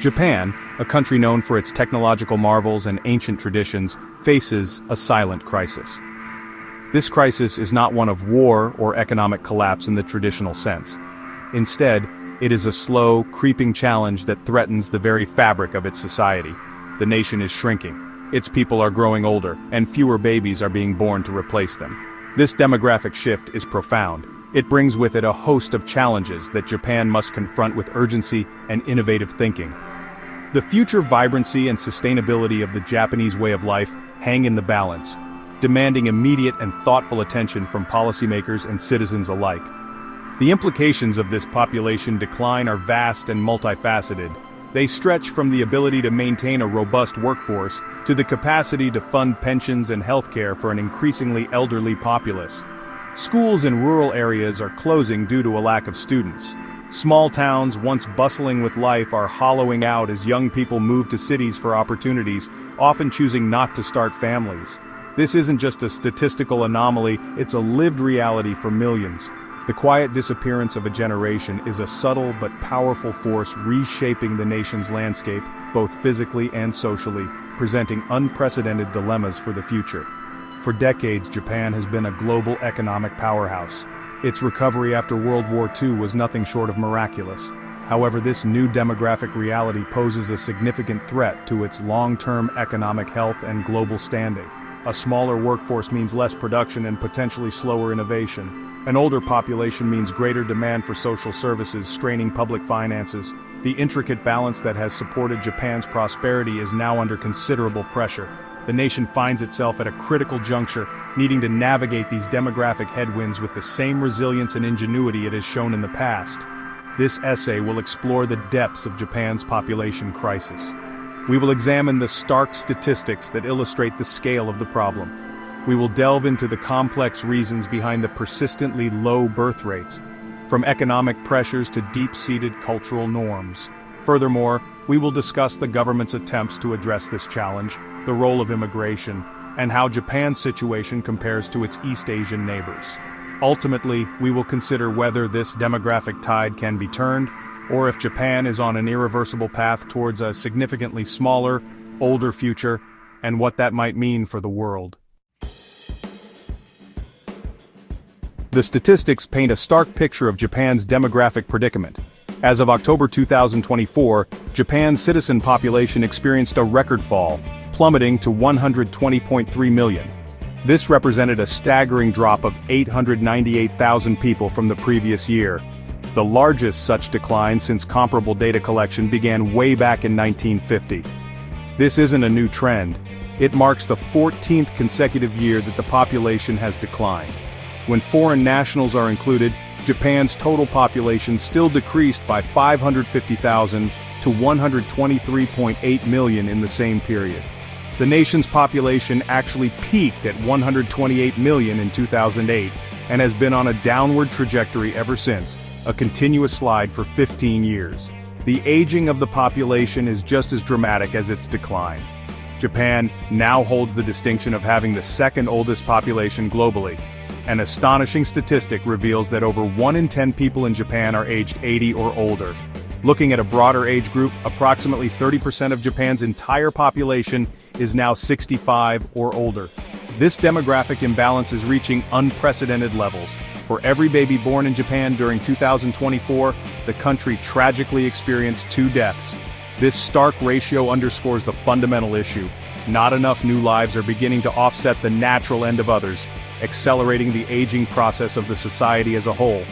Japan, a country known for its technological marvels and ancient traditions, faces a silent crisis. This crisis is not one of war or economic collapse in the traditional sense. Instead, it is a slow, creeping challenge that threatens the very fabric of its society. The nation is shrinking. Its people are growing older, and fewer babies are being born to replace them. This demographic shift is profound. It brings with it a host of challenges that Japan must confront with urgency and innovative thinking. The future vibrancy and sustainability of the Japanese way of life hang in the balance, demanding immediate and thoughtful attention from policymakers and citizens alike. The implications of this population decline are vast and multifaceted. They stretch from the ability to maintain a robust workforce to the capacity to fund pensions and healthcare for an increasingly elderly populace. Schools in rural areas are closing due to a lack of students. Small towns, once bustling with life, are hollowing out as young people move to cities for opportunities, often choosing not to start families. This isn't just a statistical anomaly, it's a lived reality for millions. The quiet disappearance of a generation is a subtle but powerful force reshaping the nation's landscape, both physically and socially, presenting unprecedented dilemmas for the future. For decades, Japan has been a global economic powerhouse. Its recovery after World War II was nothing short of miraculous. However, this new demographic reality poses a significant threat to its long-term economic health and global standing. A smaller workforce means less production and potentially slower innovation. An older population means greater demand for social services, straining public finances. The intricate balance that has supported Japan's prosperity is now under considerable pressure. The nation finds itself at a critical juncture, needing to navigate these demographic headwinds with the same resilience and ingenuity it has shown in the past. This essay will explore the depths of Japan's population crisis. We will examine the stark statistics that illustrate the scale of the problem. We will delve into the complex reasons behind the persistently low birth rates, from economic pressures to deep-seated cultural norms. Furthermore, we will discuss the government's attempts to address this challenge, the role of immigration, and how Japan's situation compares to its East Asian neighbors. Ultimately, we will consider whether this demographic tide can be turned, or if Japan is on an irreversible path towards a significantly smaller, older future, and what that might mean for the world. The statistics paint a stark picture of Japan's demographic predicament. As of October 2024, Japan's citizen population experienced a record fall, plummeting to 120.3 million. This represented a staggering drop of 898,000 people from the previous year, the largest such decline since comparable data collection began way back in 1950. This isn't a new trend. It marks the 14th consecutive year that the population has declined. When foreign nationals are included, Japan's total population still decreased by 550,000 to 123.8 million in the same period. The nation's population actually peaked at 128 million in 2008 and has been on a downward trajectory ever since, a continuous slide for 15 years. The aging of the population is just as dramatic as its decline. Japan now holds the distinction of having the second oldest population globally. An astonishing statistic reveals that over 1 in 10 people in Japan are aged 80 or older. Looking at a broader age group, approximately 30% of Japan's entire population is now 65 or older. This demographic imbalance is reaching unprecedented levels. For every baby born in Japan during 2024, the country tragically experienced 2 deaths. This stark ratio underscores the fundamental issue. Not enough new lives are beginning to offset the natural end of others, accelerating the aging process of the society as a whole.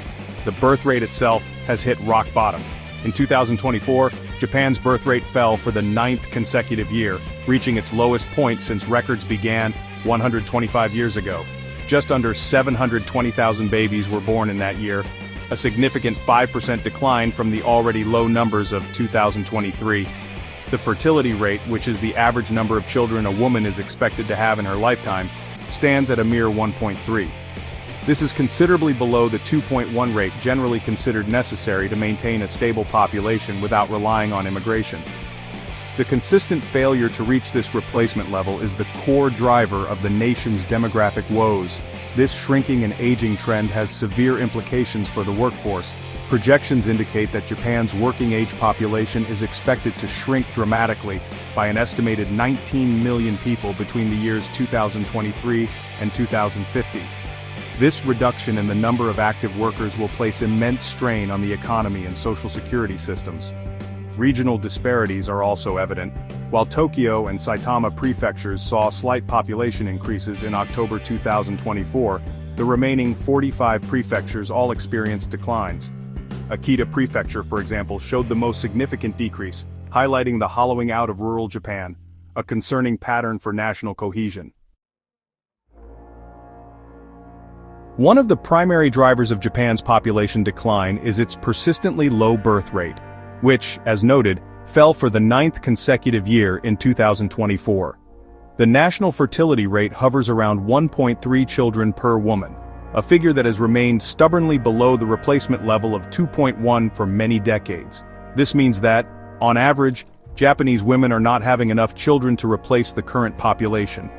The birth rate itself has hit rock bottom. In 2024, Japan's birth rate fell for the 9th consecutive year, reaching its lowest point since records began 125 years ago. Just under 720,000 babies were born in that year, a significant 5% decline from the already low numbers of 2023. The fertility rate, which is the average number of children a woman is expected to have in her lifetime, stands at a mere 1.3. This is considerably below the 2.1 rate generally considered necessary to maintain a stable population without relying on immigration. The consistent failure to reach this replacement level is the core driver of the nation's demographic woes. This shrinking and aging trend has severe implications for the workforce. Projections indicate that Japan's working-age population is expected to shrink dramatically by an estimated 19 million people between the years 2023 and 2050. This reduction in the number of active workers will place immense strain on the economy and social security systems. Regional disparities are also evident. While Tokyo and Saitama prefectures saw slight population increases in October 2024, the remaining 45 prefectures all experienced declines. Akita Prefecture, for example, showed the most significant decrease, highlighting the hollowing out of rural Japan, a concerning pattern for national cohesion. One of the primary drivers of Japan's population decline is its persistently low birth rate, which, as noted, fell for the 9th consecutive year in 2024. The national fertility rate hovers around 1.3 children per woman, a figure that has remained stubbornly below the replacement level of 2.1 for many decades. This means that, on average, Japanese women are not having enough children to replace the current population.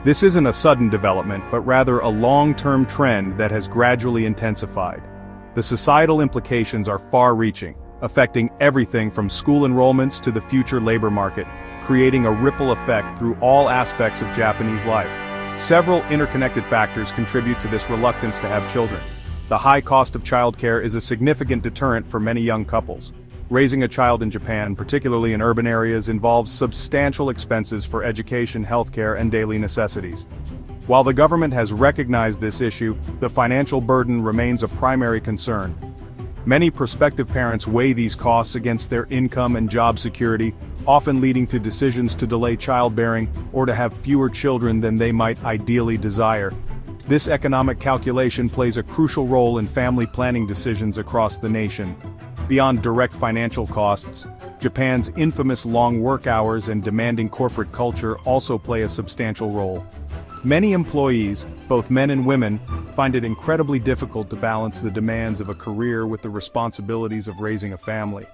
This isn't a sudden development, but rather a long-term trend that has gradually intensified. The societal implications are far-reaching, affecting everything from school enrollments to the future labor market, creating a ripple effect through all aspects of Japanese life. Several interconnected factors contribute to this reluctance to have children. The high cost of childcare is a significant deterrent for many young couples. Raising a child in Japan, particularly in urban areas, involves substantial expenses for education, healthcare, and daily necessities. While the government has recognized this issue, the financial burden remains a primary concern. Many prospective parents weigh these costs against their income and job security, often leading to decisions to delay childbearing or to have fewer children than they might ideally desire. This economic calculation plays a crucial role in family planning decisions across the nation. Beyond direct financial costs, Japan's infamous long work hours and demanding corporate culture also play a substantial role. Many employees, both men and women, find it incredibly difficult to balance the demands of a career with the responsibilities of raising a family.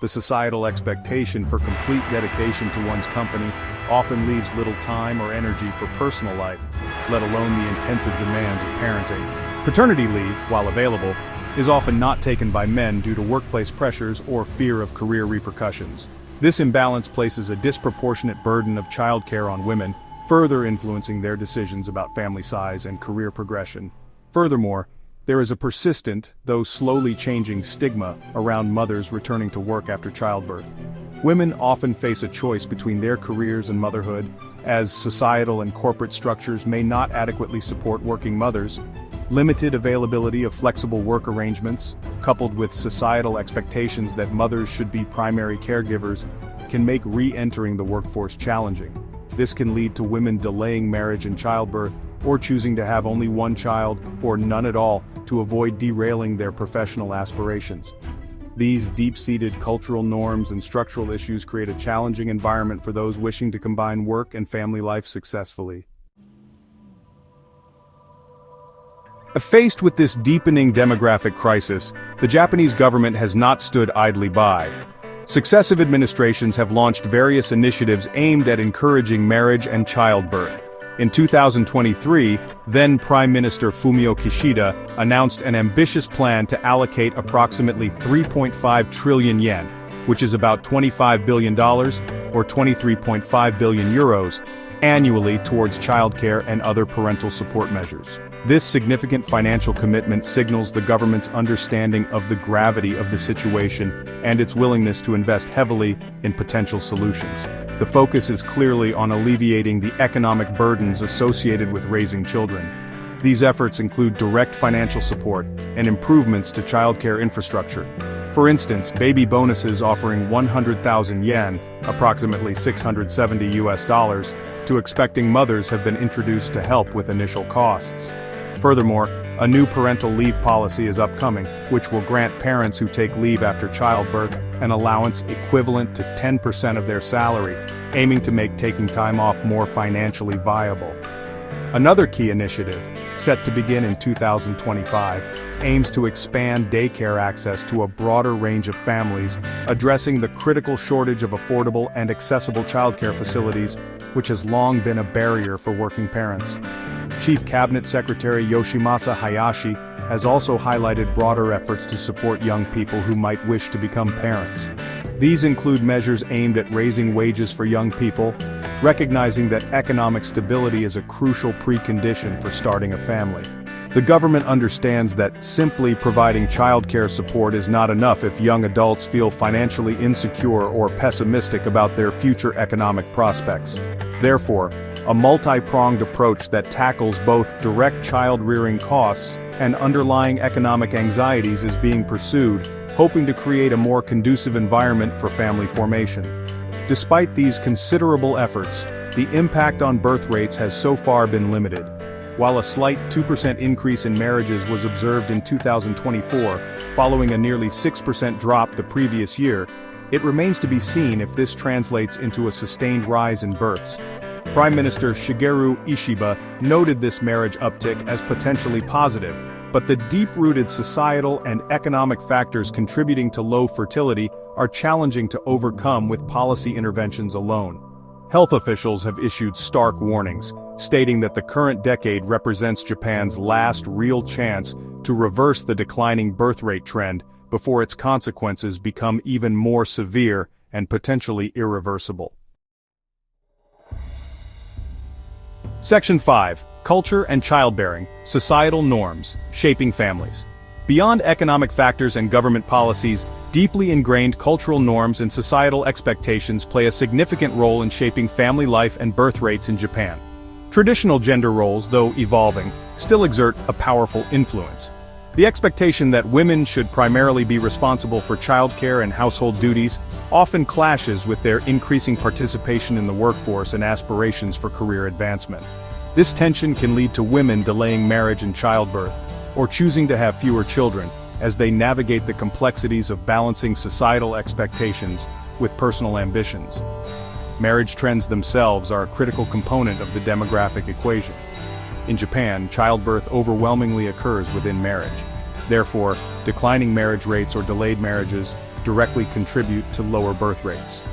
The societal expectation for complete dedication to one's company often leaves little time or energy for personal life, let alone the intensive demands of parenting. Paternity leave, while available, is often not taken by men due to workplace pressures or fear of career repercussions. This imbalance places a disproportionate burden of childcare on women, further influencing their decisions about family size and career progression. Furthermore, there is a persistent, though slowly changing stigma around mothers returning to work after childbirth. Women often face a choice between their careers and motherhood, as societal and corporate structures may not adequately support working mothers. Limited availability of flexible work arrangements, coupled with societal expectations that mothers should be primary caregivers, can make re-entering the workforce challenging. This can lead to women delaying marriage and childbirth, or choosing to have only one child, or none at all, to avoid derailing their professional aspirations. These deep-seated cultural norms and structural issues create a challenging environment for those wishing to combine work and family life successfully. Faced with this deepening demographic crisis, the Japanese government has not stood idly by. Successive administrations have launched various initiatives aimed at encouraging marriage and childbirth. In 2023, then Prime Minister Fumio Kishida announced an ambitious plan to allocate approximately 3.5 trillion yen, which is about $25 billion, or 23.5 billion euros, annually towards childcare and other parental support measures. This significant financial commitment signals the government's understanding of the gravity of the situation and its willingness to invest heavily in potential solutions. The focus is clearly on alleviating the economic burdens associated with raising children. These efforts include direct financial support and improvements to childcare infrastructure. For instance, baby bonuses offering 100,000 yen, approximately $670 to expecting mothers have been introduced to help with initial costs. Furthermore, a new parental leave policy is upcoming, which will grant parents who take leave after childbirth an allowance equivalent to 10% of their salary, aiming to make taking time off more financially viable. Another key initiative, set to begin in 2025, aims to expand daycare access to a broader range of families, addressing the critical shortage of affordable and accessible childcare facilities, which has long been a barrier for working parents. Chief Cabinet Secretary Yoshimasa Hayashi has also highlighted broader efforts to support young people who might wish to become parents. These include measures aimed at raising wages for young people, recognizing that economic stability is a crucial precondition for starting a family. The government understands that simply providing childcare support is not enough if young adults feel financially insecure or pessimistic about their future economic prospects. Therefore, a multi-pronged approach that tackles both direct child-rearing costs and underlying economic anxieties is being pursued, hoping to create a more conducive environment for family formation. Despite these considerable efforts, the impact on birth rates has so far been limited. While a slight 2% increase in marriages was observed in 2024, following a nearly 6% drop the previous year, it remains to be seen if this translates into a sustained rise in births. Prime Minister Shigeru Ishiba noted this marriage uptick as potentially positive, but the deep-rooted societal and economic factors contributing to low fertility are challenging to overcome with policy interventions alone. Health officials have issued stark warnings, stating that the current decade represents Japan's last real chance to reverse the declining birth rate trend before its consequences become even more severe and potentially irreversible. Section 5. Culture and Childbearing, Societal Norms, Shaping Families. Beyond economic factors and government policies, deeply ingrained cultural norms and societal expectations play a significant role in shaping family life and birth rates in Japan. Traditional gender roles, though evolving, still exert a powerful influence. The expectation that women should primarily be responsible for childcare and household duties often clashes with their increasing participation in the workforce and aspirations for career advancement. This tension can lead to women delaying marriage and childbirth, or choosing to have fewer children, as they navigate the complexities of balancing societal expectations with personal ambitions. Marriage trends themselves are a critical component of the demographic equation. In Japan, childbirth overwhelmingly occurs within marriage. Therefore, declining marriage rates or delayed marriages directly contribute to lower birth rates.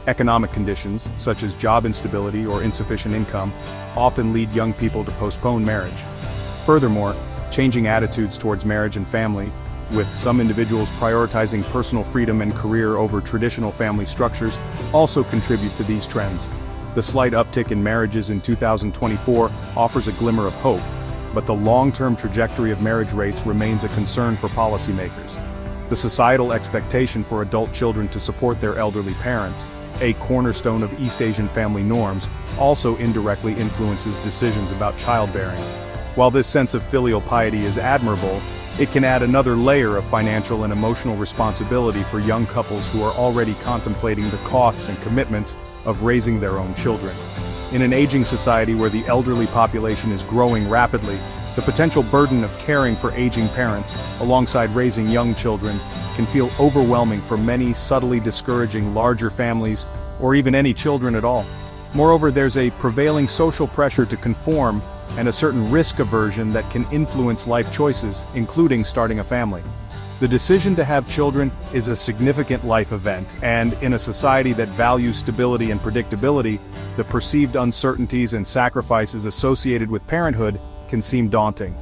Economic conditions, such as job instability or insufficient income, often lead young people to postpone marriage. Furthermore, changing attitudes towards marriage and family, with some individuals prioritizing personal freedom and career over traditional family structures, also contribute to these trends. The slight uptick in marriages in 2024 offers a glimmer of hope, but the long-term trajectory of marriage rates remains a concern for policymakers. The societal expectation for adult children to support their elderly parents, a cornerstone of East Asian family norms, also indirectly influences decisions about childbearing. While this sense of filial piety is admirable, it can add another layer of financial and emotional responsibility for young couples who are already contemplating the costs and commitments of raising their own children. In an aging society where the elderly population is growing rapidly, the potential burden of caring for aging parents, alongside raising young children, can feel overwhelming for many, subtly discouraging larger families, or even any children at all. Moreover, there's a prevailing social pressure to conform, and a certain risk aversion that can influence life choices, including starting a family. The decision to have children is a significant life event, and in a society that values stability and predictability, the perceived uncertainties and sacrifices associated with parenthood can seem daunting.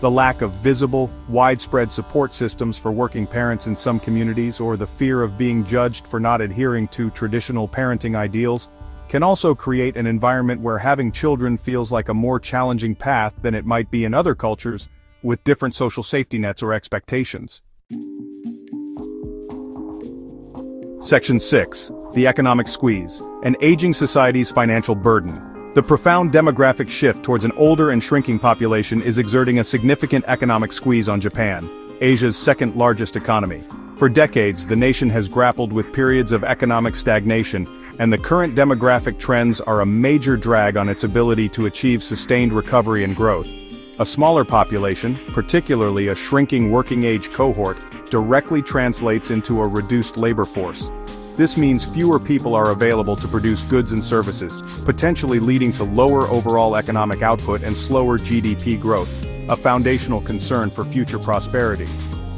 The lack of visible, widespread support systems for working parents in some communities, or the fear of being judged for not adhering to traditional parenting ideals, can also create an environment where having children feels like a more challenging path than it might be in other cultures, with different social safety nets or expectations. Section 6. The Economic Squeeze, an Aging Society's Financial Burden. The profound demographic shift towards an older and shrinking population is exerting a significant economic squeeze on Japan, Asia's second-largest economy. For decades, the nation has grappled with periods of economic stagnation, and the current demographic trends are a major drag on its ability to achieve sustained recovery and growth. A smaller population, particularly a shrinking working-age cohort, directly translates into a reduced labor force. This means fewer people are available to produce goods and services, potentially leading to lower overall economic output and slower GDP growth, a foundational concern for future prosperity.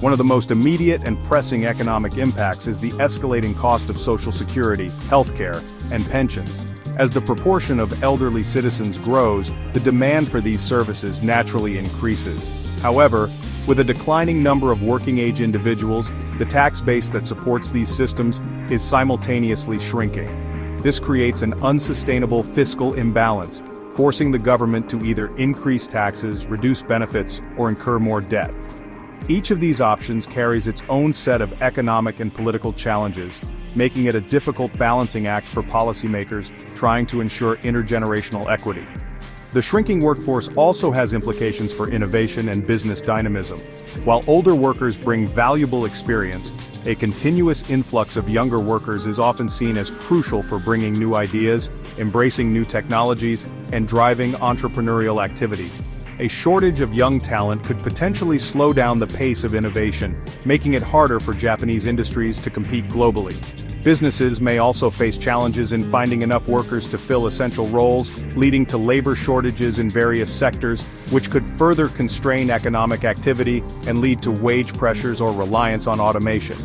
One of the most immediate and pressing economic impacts is the escalating cost of Social Security, healthcare, and pensions. As the proportion of elderly citizens grows, the demand for these services naturally increases. However, with a declining number of working-age individuals, the tax base that supports these systems is simultaneously shrinking. This creates an unsustainable fiscal imbalance, forcing the government to either increase taxes, reduce benefits, or incur more debt. Each of these options carries its own set of economic and political challenges, making it a difficult balancing act for policymakers trying to ensure intergenerational equity. The shrinking workforce also has implications for innovation and business dynamism. While older workers bring valuable experience, a continuous influx of younger workers is often seen as crucial for bringing new ideas, embracing new technologies, and driving entrepreneurial activity. A shortage of young talent could potentially slow down the pace of innovation, making it harder for Japanese industries to compete globally. Businesses may also face challenges in finding enough workers to fill essential roles, leading to labor shortages in various sectors, which could further constrain economic activity and lead to wage pressures or reliance on automation.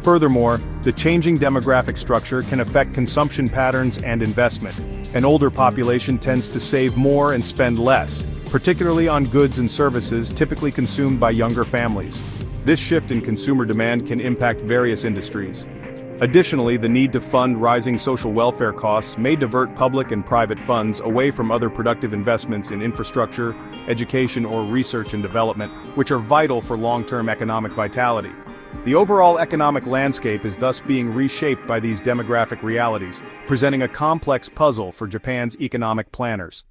Furthermore, the changing demographic structure can affect consumption patterns and investment. An older population tends to save more and spend less, particularly on goods and services typically consumed by younger families. This shift in consumer demand can impact various industries. Additionally, the need to fund rising social welfare costs may divert public and private funds away from other productive investments in infrastructure, education, or research and development, which are vital for long-term economic vitality. The overall economic landscape is thus being reshaped by these demographic realities, presenting a complex puzzle for Japan's economic planners.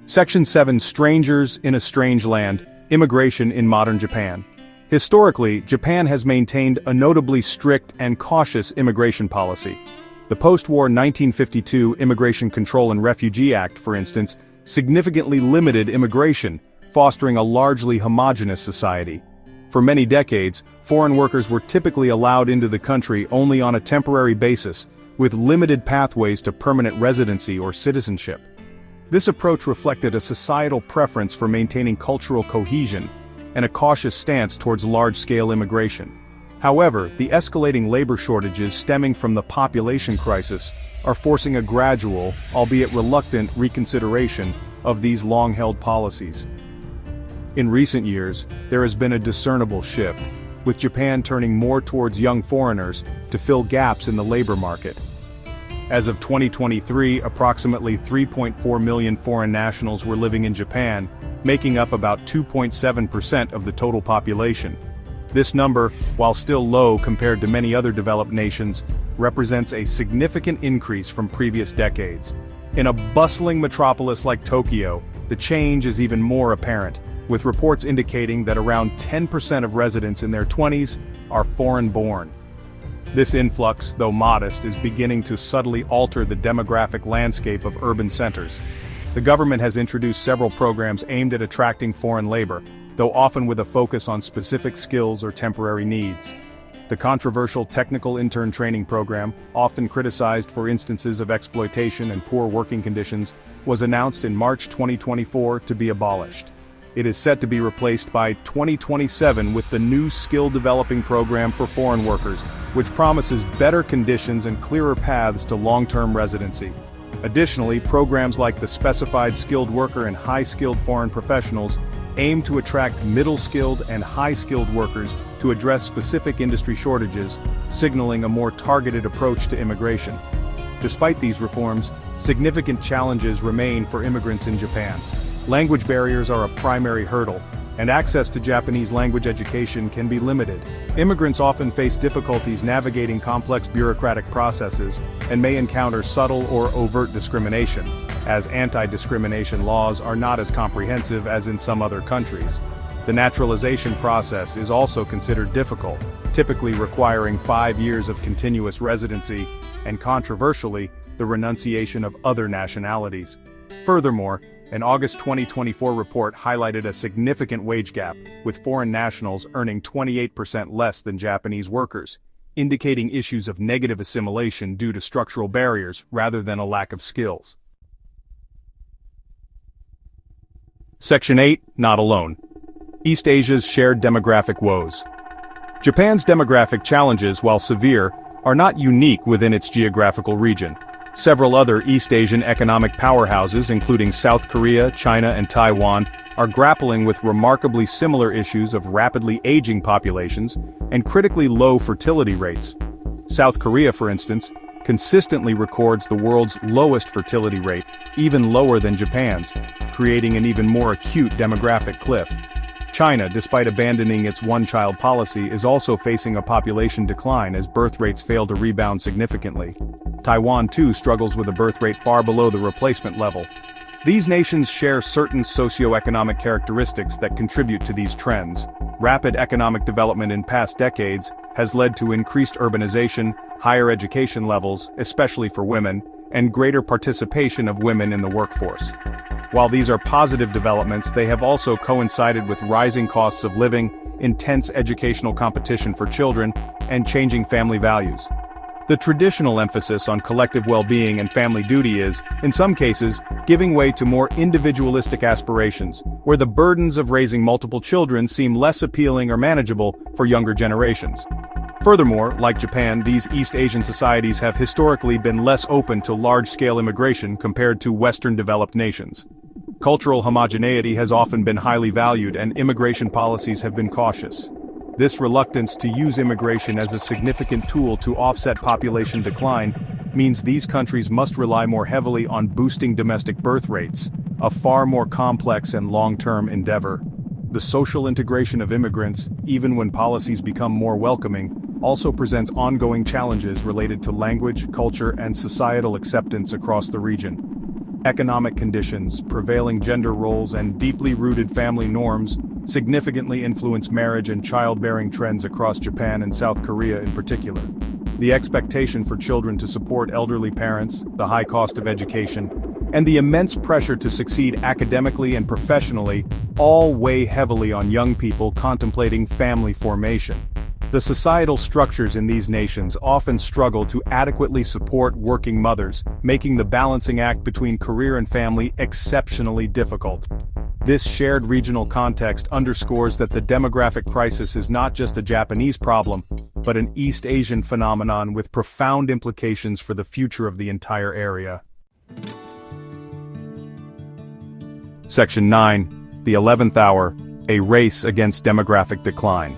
Section 7: Strangers in a Strange Land, Immigration in Modern Japan. Historically, Japan has maintained a notably strict and cautious immigration policy. The post-war 1952 Immigration Control and Refugee Act, for instance, significantly limited immigration, fostering a largely homogeneous society. For many decades, foreign workers were typically allowed into the country only on a temporary basis, with limited pathways to permanent residency or citizenship. This approach reflected a societal preference for maintaining cultural cohesion and a cautious stance towards large-scale immigration. However, the escalating labor shortages stemming from the population crisis are forcing a gradual, albeit reluctant, reconsideration of these long-held policies. In recent years, there has been a discernible shift, with Japan turning more towards young foreigners to fill gaps in the labor market. As of 2023, approximately 3.4 million foreign nationals were living in Japan, making up about 2.7% of the total population. This number, while still low compared to many other developed nations, represents a significant increase from previous decades. In a bustling metropolis like Tokyo, the change is even more apparent, with reports indicating that around 10% of residents in their 20s are foreign-born. This influx, though modest, is beginning to subtly alter the demographic landscape of urban centers. The government has introduced several programs aimed at attracting foreign labor, though often with a focus on specific skills or temporary needs. The controversial technical intern training program, often criticized for instances of exploitation and poor working conditions, was announced in March 2024 to be abolished. It is set to be replaced by 2027 with the new skill developing program for foreign workers, which promises better conditions and clearer paths to long-term residency. Additionally, programs like the Specified Skilled Worker and High-Skilled Foreign Professionals aim to attract middle-skilled and high-skilled workers to address specific industry shortages, signaling a more targeted approach to immigration. Despite these reforms, significant challenges remain for immigrants in Japan. Language barriers are a primary hurdle, and access to Japanese language education can be limited. Immigrants often face difficulties navigating complex bureaucratic processes and may encounter subtle or overt discrimination, as anti-discrimination laws are not as comprehensive as in some other countries. The naturalization process is also considered difficult, typically requiring 5 years of continuous residency, and controversially, the renunciation of other nationalities. Furthermore, an August 2024 report highlighted a significant wage gap, with foreign nationals earning 28% less than Japanese workers, indicating issues of negative assimilation due to structural barriers rather than a lack of skills. Section 8: Not Alone. East Asia's Shared Demographic Woes. Japan's demographic challenges, while severe, are not unique within its geographical region. Several other East Asian economic powerhouses, including South Korea, China, and Taiwan, are grappling with remarkably similar issues of rapidly aging populations and critically low fertility rates. South Korea, for instance, consistently records the world's lowest fertility rate, even lower than Japan's, creating an even more acute demographic cliff. China, despite abandoning its one-child policy, is also facing a population decline as birth rates fail to rebound significantly. Taiwan, too, struggles with a birth rate far below the replacement level. These nations share certain socio-economic characteristics that contribute to these trends. Rapid economic development in past decades has led to increased urbanization, higher education levels, especially for women, and greater participation of women in the workforce. While these are positive developments, they have also coincided with rising costs of living, intense educational competition for children, and changing family values. The traditional emphasis on collective well-being and family duty is, in some cases, giving way to more individualistic aspirations, where the burdens of raising multiple children seem less appealing or manageable for younger generations. Furthermore, like Japan, these East Asian societies have historically been less open to large-scale immigration compared to Western developed nations. Cultural homogeneity has often been highly valued, and immigration policies have been cautious. This reluctance to use immigration as a significant tool to offset population decline means these countries must rely more heavily on boosting domestic birth rates, a far more complex and long-term endeavor. The social integration of immigrants, even when policies become more welcoming, also presents ongoing challenges related to language, culture, and societal acceptance across the region. Economic conditions, prevailing gender roles, and deeply rooted family norms significantly influence marriage and childbearing trends across Japan and South Korea in particular. The expectation for children to support elderly parents, the high cost of education, and the immense pressure to succeed academically and professionally all weigh heavily on young people contemplating family formation. The societal structures in these nations often struggle to adequately support working mothers, making the balancing act between career and family exceptionally difficult. This shared regional context underscores that the demographic crisis is not just a Japanese problem, but an East Asian phenomenon with profound implications for the future of the entire area. Section 9. The 11th Hour, a race against demographic decline.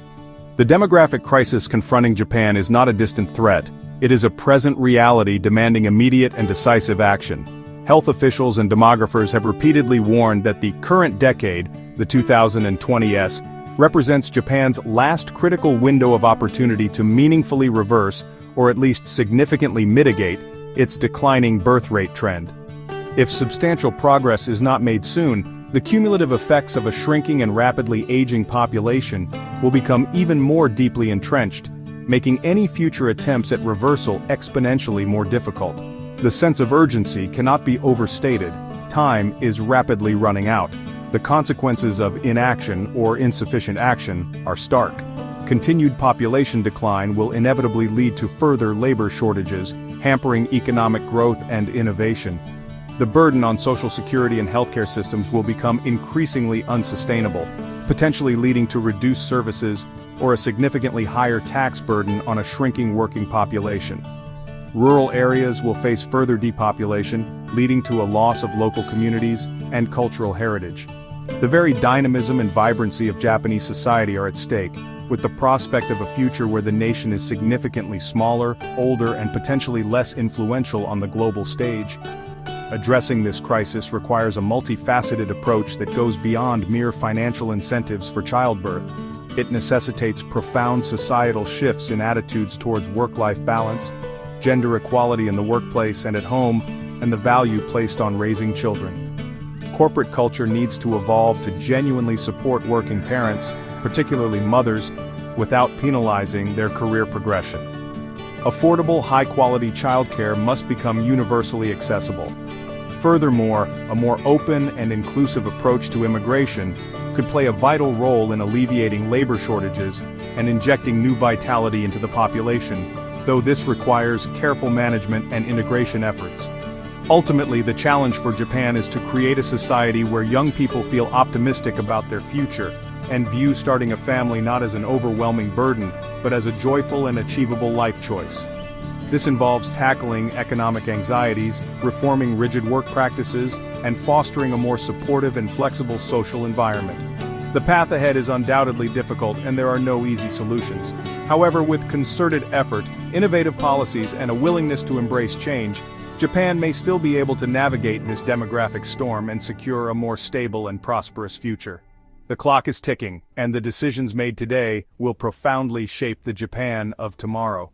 The demographic crisis confronting Japan is not a distant threat, it is a present reality demanding immediate and decisive action. Health officials and demographers have repeatedly warned that the current decade, the 2020s, represents Japan's last critical window of opportunity to meaningfully reverse, or at least significantly mitigate, its declining birth rate trend. If substantial progress is not made soon, the cumulative effects of a shrinking and rapidly aging population will become even more deeply entrenched, making any future attempts at reversal exponentially more difficult. The sense of urgency cannot be overstated. Time is rapidly running out. The consequences of inaction or insufficient action are stark. Continued population decline will inevitably lead to further labor shortages, hampering economic growth and innovation. The burden on social security and healthcare systems will become increasingly unsustainable, potentially leading to reduced services or a significantly higher tax burden on a shrinking working population. Rural areas will face further depopulation, leading to a loss of local communities and cultural heritage. The very dynamism and vibrancy of Japanese society are at stake, with the prospect of a future where the nation is significantly smaller, older, and potentially less influential on the global stage. Addressing this crisis requires a multifaceted approach that goes beyond mere financial incentives for childbirth. It necessitates profound societal shifts in attitudes towards work-life balance, gender equality in the workplace and at home, and the value placed on raising children. Corporate culture needs to evolve to genuinely support working parents, particularly mothers, without penalizing their career progression. Affordable, high-quality childcare must become universally accessible. Furthermore, a more open and inclusive approach to immigration could play a vital role in alleviating labor shortages and injecting new vitality into the population, though this requires careful management and integration efforts. Ultimately, the challenge for Japan is to create a society where young people feel optimistic about their future and view starting a family not as an overwhelming burden, but as a joyful and achievable life choice. This involves tackling economic anxieties, reforming rigid work practices, and fostering a more supportive and flexible social environment. The path ahead is undoubtedly difficult and there are no easy solutions. However, with concerted effort, innovative policies, and a willingness to embrace change, Japan may still be able to navigate this demographic storm and secure a more stable and prosperous future. The clock is ticking, and the decisions made today will profoundly shape the Japan of tomorrow.